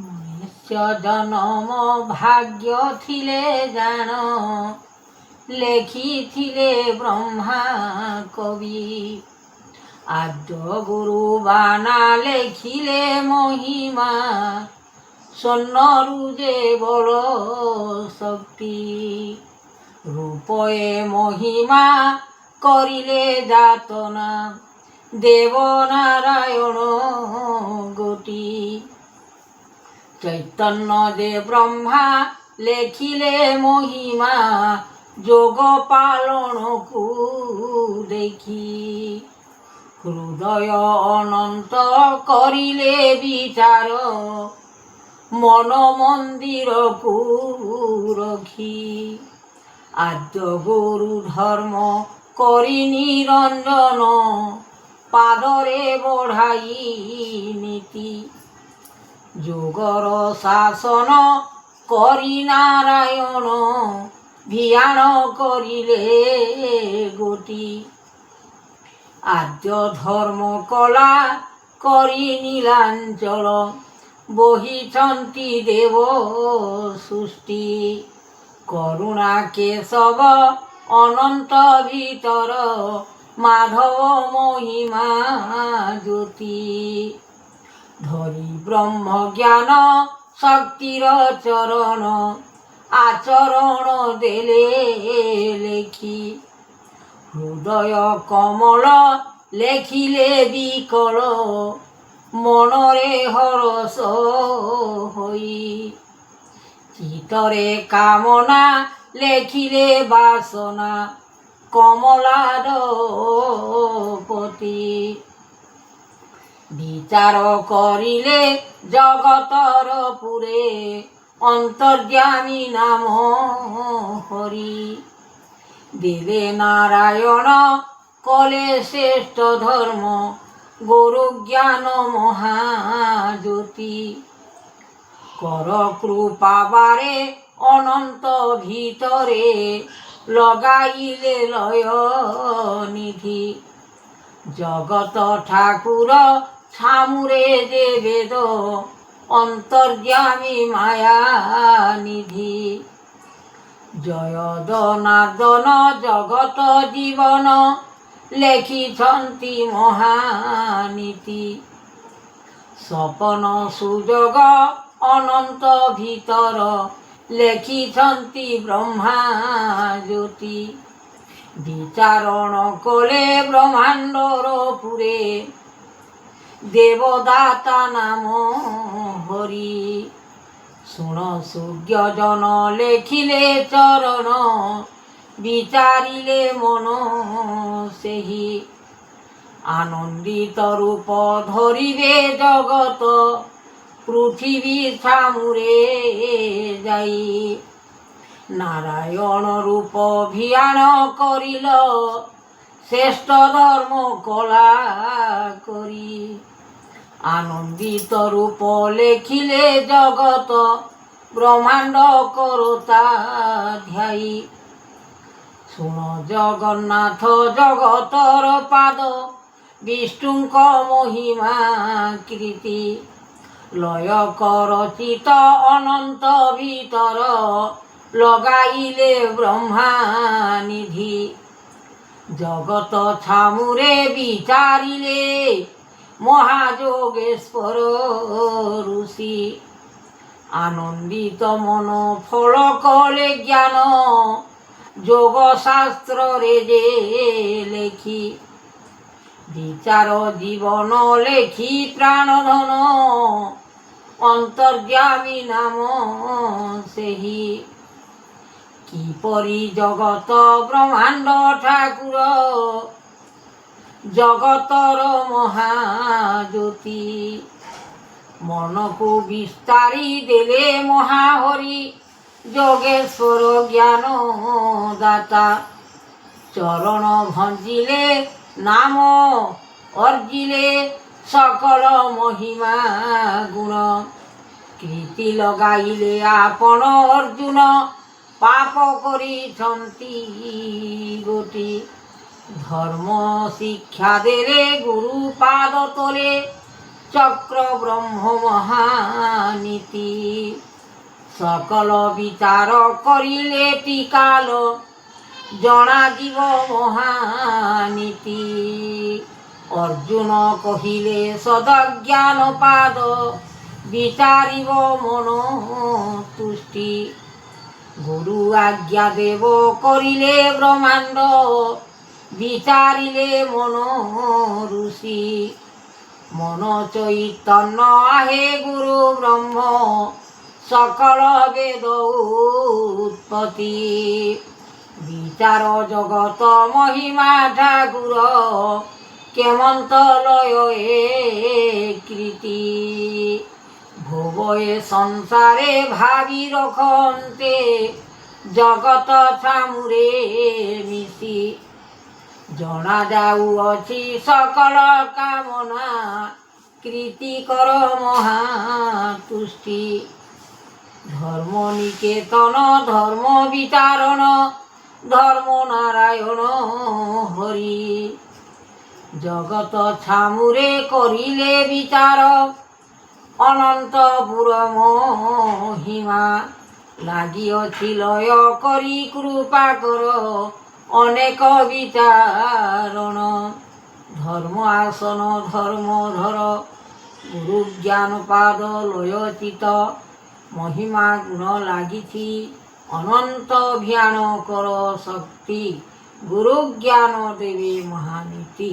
ମଣିଷ ଜନମ ଭାଗ୍ୟ ଥିଲେ ଜାଣ, ଲେଖିଥିଲେ ବ୍ରହ୍ମା କବି। ଆଦ୍ୟ ଗୁରୁ ବାନା ଲେଖିଲେ ମହିମା, ସ୍ୱର୍ଣ୍ଣରୁ ଯେ ବଳ ଶକ୍ତି। ରୂପଏ ମହିମା କରିଲେ ଯାତନା, ଦେବ ନାରାୟଣ ଗୋଟି। ଚୈତନ୍ୟ ଦେ ବ୍ରହ୍ମା ଲେଖିଲେ ମହିମା, ଯୋଗ ପାଳନକୁ ଦେଖି। ହୃଦୟ ଅନନ୍ତ କରିଲେ ବିଚାର, ମନ ମନ୍ଦିରକୁ ରଖି। ଆଦ୍ୟ ଗୁରୁ ଧର୍ମ କରି ନିରଞ୍ଜନ, ପାଦରେ ବଢ଼ାଇ ନୀତି। ଯୋଗର ଶାସନ କରି ନାରାୟଣ, ଭିଆଣ କରିଲେ ଗୋଟି। ଆଦ୍ୟ ଧର୍ମ କଳା କରି ନୀଳାଞ୍ଚଳ, ବହିଛନ୍ତି ଦେବ ସୃଷ୍ଟି। କରୁଣା କେଶବ ଅନନ୍ତ ଭିତର, ମାଧବ ମହିମା ଜ୍ୟୋତି। ଧରି ବ୍ରହ୍ମ ଜ୍ଞାନ ଶକ୍ତିର ଚରଣ, ଆଚରଣ ଦେଲେ ଲେଖି। ହୃଦୟ କମଳ ଲେଖିଲେ ବିକଳ, ମନରେ ହରଷ ହୋଇ। ଚିତରେ କାମନା ଲେଖିଲେ ବାସନା, କମଳାର ପତି। ବିଚାର କରିଲେ ଜଗତର ପୁରେ, ଅନ୍ତର୍ଯ୍ୟାମୀ ନାମ ହରି। ଦେଲେ ନାରାୟଣ କଲେ ଶ୍ରେଷ୍ଠ ଧର୍ମ, ଗୁରୁ ଜ୍ଞାନ ମହାଜ୍ୟୋତି। କର କୃପା ବାରେ ଅନନ୍ତ ଭିତରେ, ଲଗାଇଲେ ଲୟ ନିଧି। ଜଗତ ଠାକୁର ଛାମୁରେ ଯେ ବେଦ, ଅନ୍ତର୍ଯ୍ୟାମୀ ମାୟା ନିଧି। ଜୟ ଜନାର୍ଦ୍ଦନ ଜଗତ ଜୀବନ, ଲେଖିଛନ୍ତି ମହାନୀତି। ସପନ ସୁଯୋଗ ଅନନ୍ତ ଭିତର, ଲେଖିଛନ୍ତି ବ୍ରହ୍ମା ଜ୍ୟୋତି। ବିଚାରଣ କଲେ ବ୍ରହ୍ମାଣ୍ଡର ପୁରେ, ଦେବଦାତା ନାମ ହରି। ଶୁଣ ସୂର୍ଯ୍ୟଜନ ଲେଖିଲେ ଚରଣ, ବିଚାରିଲେ ମନ ସେହି। ଆନନ୍ଦିତ ରୂପ ଧରିବେ ଜଗତ, ପୃଥିବୀ ଛାମୁରେ ଯାଇ। ନାରାୟଣ ରୂପ ଭିଆଣ କରିଲ, ଶ୍ରେଷ୍ଠ ଧର୍ମ କଳା କରି। ଆନନ୍ଦିତ ରୂପ ଲେଖିଲେ ଜଗତ, ବ୍ରହ୍ମାଣ୍ଡ କରତା ଧ୍ୟାଇ। ଶୁଣ ଜଗନ୍ନାଥ ଜଗତର ପାଦ, ବିଷ୍ଣୁଙ୍କ ମହିମା କୀର୍ତ୍ତି। ଲୟ କର ଚିତ ଅନନ୍ତ ଭିତର, ଲଗାଇଲେ ବ୍ରହ୍ମା ନିଧି। ଜଗତ ଛାମୁରେ ବିଚାରିଲେ, ମହାଯୋଗେଶ୍ୱର ଋଷି। ଆନନ୍ଦିତ ମନ ଫଳ କଲେ ଜ୍ଞାନ, ଯୋଗ ଶାସ୍ତ୍ରରେ ଯେ ଲେଖି। ବିଚାର ଜୀବନ ଲେଖି ପ୍ରାଣଧନ, ଅନ୍ତର୍ଯ୍ୟାମୀ ନାମ ସେହି। କିପରି ଜଗତ ବ୍ରହ୍ମାଣ୍ଡ ଠାକୁର, ଜଗତର ମହାଜ୍ୟୋତି। ମନକୁ ବିସ୍ତାରି ଦେଲେ ମହାହରି, ଯୋଗେଶ୍ୱର ଜ୍ଞାନ ଦାତା। ଚରଣ ଭଞ୍ଜିଲେ ନାମ ଅର୍ଜିଲେ, ସକଳ ମହିମା ଗୁଣ। କୀର୍ତ୍ତି ଲଗାଇଲେ ଆପଣ ଅର୍ଜୁନ, ପାପ କରିଛନ୍ତି ଗୋଟି। ଧର୍ମ ଶିକ୍ଷା ଦେଲେ ଗୁରୁ ପାଦ ତଳେ, চক্র ব্রহ্ম মহানীতি সকল বিচার করিলে টিকাল জনাଯିব মহানীতি অর্জুন কহিলে সদজ্ঞান পাদ বিচারিব মন তুষ্টি গুরু আজ্ঞা দেব করিলে ব্রহ্মাণ্ড বিচারিলে মন ঋষি মন চৈতন্য আহে গুরু ব্রহ্ম সকল বেদ উৎপত্তি বিচার জগত মহিমা ঠাকুর কেমন্ত লয় কৃতি ভুবয়ে সংসারে ভাবি রখন্তে জগত ছামুরে মিশি জনা যাউଅଛି সকল কামনা কৃতি কর মহাতুষ্টি ধর্ম নিকেতন ধর্ম বিচারণ ধর্ম নারায়ণ হরি জগত ছামুরে করিলে বিচার অনন্তপুর মহিমা লাগিଅଛି লয় করি কৃপা কর অনেক বিচারণ ধর্ম আসন ধর্ম ধর গুরু জ্ঞান পাদ লয়োচিত মহিমা গুণ লাগিছি অনন্ত ধ্যান কর শক্তি গুরু জ্ঞান দেবে মহানীতি।